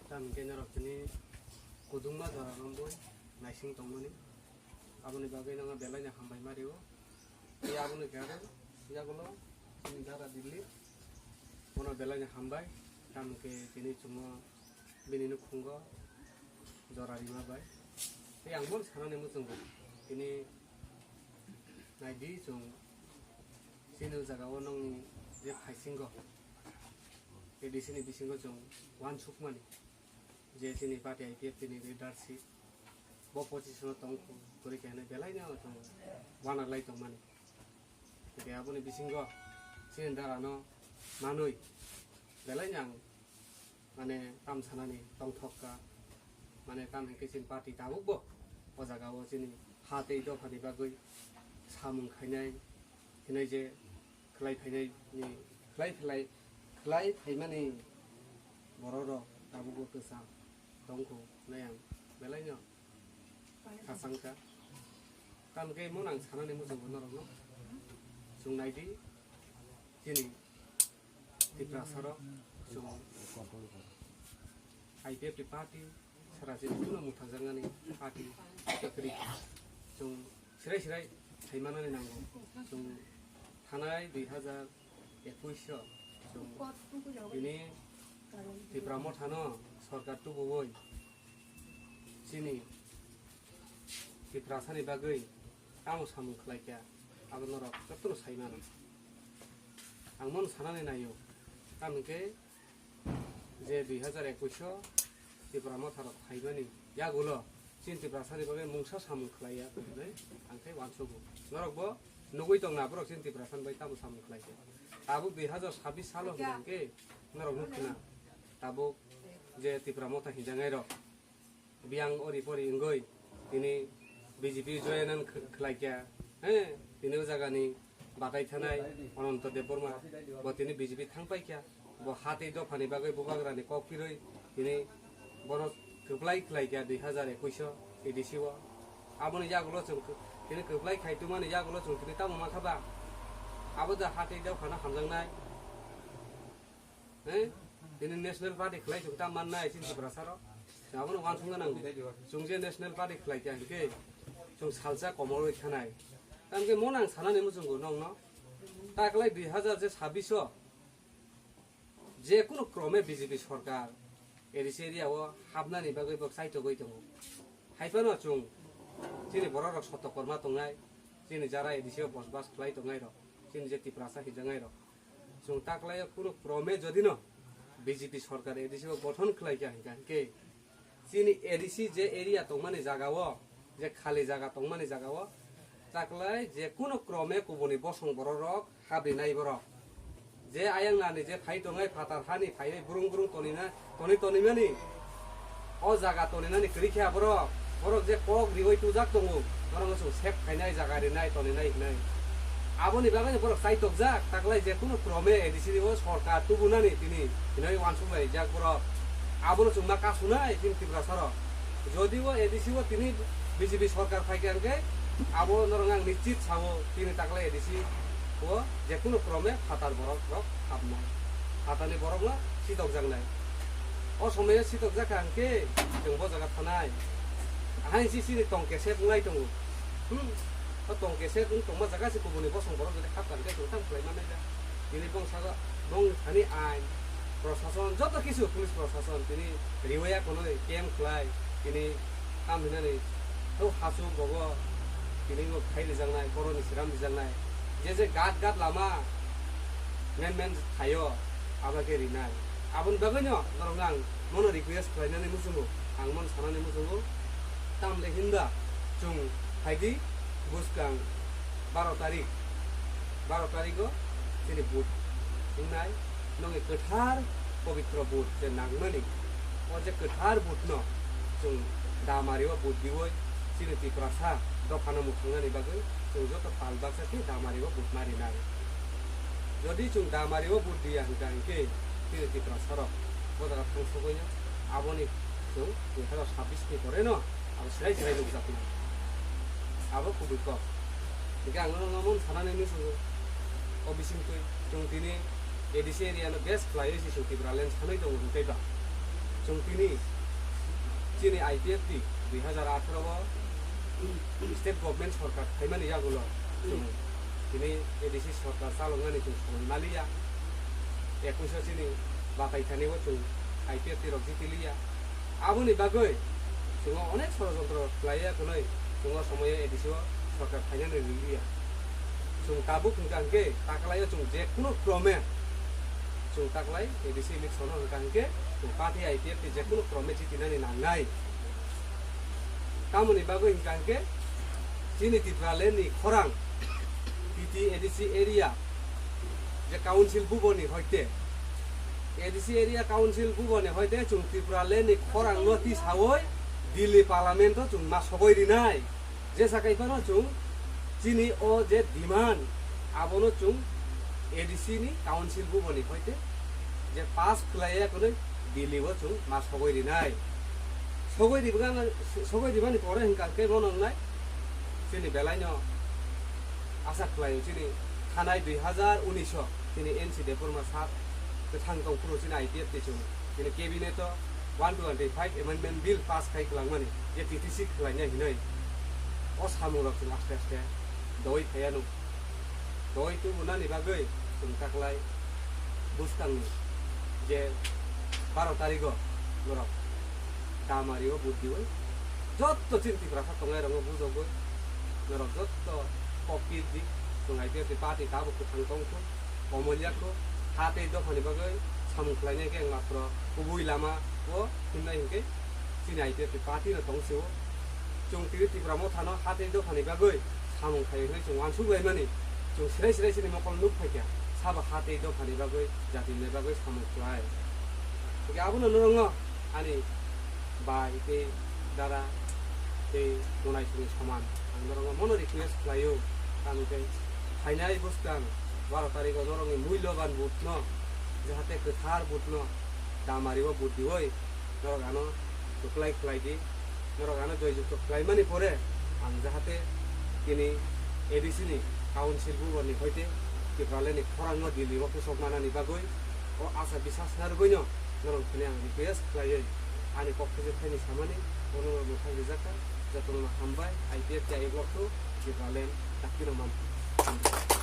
참 개념없으니 고등마 저라는 분 나이싱 동문이 아버님 바게 나가 벨라냐 한바이 말이고 이 아버님 가를 야고로 ini gara dilli mono belanya hambai tam ke tini cuma bininu khungo jorari ma bai te angmon sanane mu junggo ini naidi jung sinu jaga onong je phaisingo e disini bisingo jung wan sukmani je sini party IPF tini leadership bo position tongku kori kene belanya jung wana lai tongmani te abone bisingo sini darano manui belanyang mane tam sanani tong thokka mane tam kesin party tabuk bo o jaga o sini hate do phani bagoi samung khainai hinai je khlai phainai ni khlai phaimani bororo tabugo tsa tongko nayang belanya khasangka tam ke monang sanani mu jong no no sungnai di sini Tiprasaro jung IPF di party serasi tuna mutanjangani party kekeri jung sirai thaimanani nango jung thanai 2021 jung ini Tipramo thano sarkar tuboi sini Tiprasani bagai kamu samung khlaikya abonoro ketru saimana angmon sanane nayo kamke je 2021 Tipramo tharo thaibani yagulo sin Tiprasani bagai mungsa samung khlaiya ne angke wansugo norokbo nugui tong nabrok sin Tiprasan bai tamu samung khlaike tabu 2026 salo hingke norok nukna tabu je Tipramo tha hijangai ro biang ori pori ngoi ini BJP joinan khlaikya tini jagani batai thanai Ananta Deborma bo tini BJP thangpai kya bo hate do phani bagai bubagrani kokpiroi tini bono keplai khlai kya 2021 edisiwa aboni yagulo chung tini keplai khaitumani yagulo chung tini tamu makhaba aboda hate do phana hamjangnai tini national party khlai chung ta mannai sin Tiprasaro aboni wansungna nang chungje national party khlai kya hike chung salsa komoroi thanai tamke monang sanane mujungo nongno takলাই 2026 যে কোনো ক্রমে BJP সরকার এরিসি এরিয়াও হাবনানি বাগৈ বক সাইতো গই দङ হাইফানো চুং যিনি বড় rock সতকর্মা তংনাই যিনি যারা এরিসিও বসবাস খাই তংনাই র যিনি যে টিপ্রাসা হিজাঙাই র চুং তাকলাই কোনো ক্রমে যদি ন বিজেপি সরকার এরিসিও গঠন খাই কে যিনি এরিসি যে এরিয়া তংমানি জাগাও যে খালি জায়গা তংমানি জাগাও takላይ je kuno krome kubuni bosong bororok habi nai borok je ayang nani je phai tongai phatar hani phai burung tonina toni mani o jaga toninani krikha borok je kok rioi tujak tongu borong so sep khainai jaga ri nai toninai hinai aboni bagai borok sai tokjak takላይ je kuno krome edisiri o sarkar tubunani tini hinai wansumai jak borok abono chungma kasunai tin Tiprasaro jodiwo edisiwo tini BJP সরকার ফাইকানকে আবো নরঙাং নিশ্চিত সাবো তিনি তাকলাই এদিছি ও যে কোনো ক্রমে ফাতার বরক rock হাবনা ফাতানি বরক না সিতক জাংনাই ও সময়ে সিতক জাকানকে जोंबो জায়গা থানাই হাইসি সিনি টংকেসে বুলাই দङ ও টংকেসে টংমা জায়গা সি কুবুনি বসং বরক যদি হাবকানকে জোতাম প্লাই মানে যা তিনি বংসাগা দং থানি আইন প্রশাসন যত কিছু পুলিশ প্রশাসন তিনি রিওয়া কোনো কেম খলাই তিনি কাম হিনানি তো হাসু বগো তিনি খাইলে জাংনাই বরনি সিরাম জাংনাই যে গাত লামা মেন থাयो আবাকে রিনাই আবন বাগৈনো নরঙাং মনো রিকুয়েস্ট খাইনাनै मुसुंगो आं मन सानानै मुसुंगो ताम लेहिनदा जों फाइदि बुसकां 12 तारिखो दिनै बुट बुंनाय नङै गोथार पवित्र बुट जे नांगमानि ओ जे गोथार बुट न जों दामारिवा बुट दिवै दिनै Tiprasa दफाना मुखांनानै बागै जों जत पालबाक्साथि दामारिवा बुट मारिनाय যদি जों दामारिवा बुट दिया हिंगांके दिनै Tiprasaro बजारा थांसगैनो आबनि जों 2026 नि परे न आरो सिराय लुगजाखै आबो कुबिक दिगा आं नङामोन सानानै मिसुङो अबिसिंतै जों दिनै एडिसि एरियानो बेस्ट फ्लाइस इस Tipraland सानै दङ हुंथायबा जों तिनि चीनी IPF 2018 स्टेट गभर्नमेंट सरकार थाइमानि जागुलो जों दिनै एडिसि सरकार चालंनानै जों सनमालिया 21 चीनी बाकाय थानायाव जों IPF रक जितिलिया आबुनि बागै जों अनेक षড়যন্ত্র खालायाखै जों समय एडिसि सरकार थाइनानै लिलिया जों काबु खुंखांके ताकलाय जों जेकुनु क्रमे जों ताकलाय एडिसि इलेक्शन होखांके जों पार्टी IPF जेकुनु क्रमे जितिनानै नांनाय कामुनि बागै होखांके चीनी तित्रालेनि खरां टीटी एडिसि एरिया जे काउन्सिल बुबनि हयते एडिसि एरिया काउन्सिल बुबनि हयते जों त्रिपुरालेनि खरां नोटिस हावै दिल्ली पार्लामेन्ट जों मा सबायरिनाय जे साकाइफानो जों चीनी ओ जे डिमान्ड आबनो जों एडिसि नि काउन्सिल बुबनि हयते जे पास खलायाखै दिल्लीबो जों मा सबायरिनाय सबायरिबानि परे हिंकाके मनंनाय चीनी बेलायनो आसा खलायो चीनी थानाय 2019 चीनी एनसि देफरमा सात गोथां गावखुरो चीनी IPF जों चीनी केबिनेट 125 एमेन्डमेन्ट बिल पास खालामनानै जे टीटीसी खलायनाय हिनै असामुरक जों आस्ते आस्ते दय थायानो दय तो उनानि बागै जों ताकलाय बुस्तांनि जे 12 तारिखआव नरक दामारिओ बुद्धिओ जत्तो चिन्तिफ्रा थांनाय रंग बुजोगो नरक जत्तो कपि दि जों IPF पार्टी काबुखौ थांथंखौ अमलियाखौ हाते दफानि बागै सामुख्लायनाय के मात्र गुबै लामा ओ हिननाय हिंके चीनी IPF पार्टी न दंसेओ जों त्रिपुरामो थानो हाते दफानि बागै सामुखायनै जों वानसुबायमानि जों सिराय सिनि मकल नुक फायखा साबा हाते दफानि बागै जातिनि बागै सामुख्लाय के आबुनो नरंग आनि बाय के दारा के गनायथिनि समान आं नरंग मनो रिक्वेस्ट खालायो आंनिफ्राय फाइनाल बुस्थान 12 तारिखआव नरंनि मूल्यबान बुट न जाहाथे गोथार बुट न दामारिबो बुद्धि होय नरगानो दुखलाय खलायदि नरगानो जयजुक्त खलायमानि परे आं जाहाथे दिनै एडिसि नि काउन्सिल बुबनि हयते त्रिपुरालेनि खरांनो दिल्लीबो फोसाबनानै बागै अ आसा बिसास नारगैनो नरंखौनो आं रिक्वेस्ट खालायो आंनि पक्षे फाइनि सामानि अनो मोखां बिजाखा जतन हामबाय IPF ब्लकखौ त्रिपुरालेन दाखिनो मान